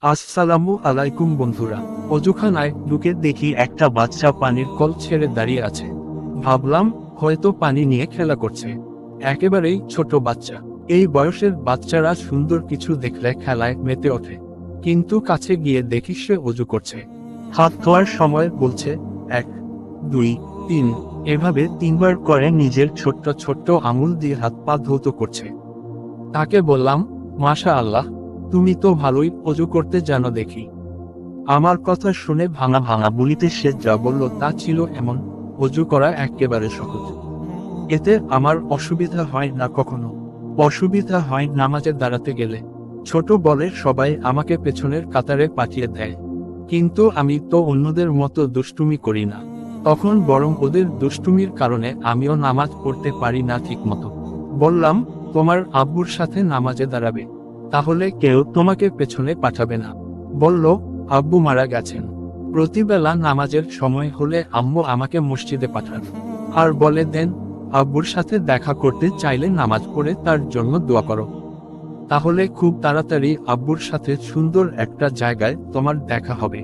আসসালামু আলাইকুম বন্ধুরা। অজুখানায় ঢুকে দেখি একটা বাচ্চা পানির কল ছেড়ে দাঁড়িয়ে আছে। ভাবলাম হয়তো পানি নিয়ে খেলা করছে। একেবারেই ছোট বাচ্চা। এই বয়সের বাচ্চারা সুন্দর কিছু দেখলে খেলায় মেতে ওঠে, কিন্তু কাছে গিয়ে দেখি সে অজু করছে। হাত ধোয়ার সময় বলছে 1, 2, 3, এভাবে 3বার করে নিজের ছোট্ট ছোট্ট আঙুল দিয়ে হাত পা ধৌত করছে। তাকে বললাম, মাশা আল্লাহ, তুমি তো ভালোই অজু করতে জানো দেখি। আমার কথা শুনে ভাঙা ভাঙা বলিতে সে যা বলল তা ছিল এমন, অজু করা একেবারে সহজ। এতে আমার অসুবিধা হয় না কখনো। অসুবিধা হয় নামাজে দাঁড়াতে গেলে। ছোট বলে সবাই আমাকে পেছনের কাতারে পাঠিয়ে দেয়, কিন্তু আমি তো অন্যদের মতো দুষ্টুমি করি না। তখন বরং ওদের দুষ্টুমির কারণে আমিও নামাজ পড়তে পারি না ঠিক মতো। বললাম, তোমার আব্বুর সাথে নামাজে দাঁড়াবে, তাহলে কেউ তোমাকে পেছনে পাঠাবে না। বলল, আব্বু মারা গেছেন। প্রতিবেলা নামাজের সময় হলে আম্মু আমাকে মসজিদে পাঠান, আর বলে দেন, আব্বুর সাথে দেখা করতে চাইলে নামাজ পড়ে তার জন্য দোয়া করো, তাহলে খুব তাড়াতাড়ি আব্বুর সাথে সুন্দর একটা জায়গায় তোমার দেখা হবে।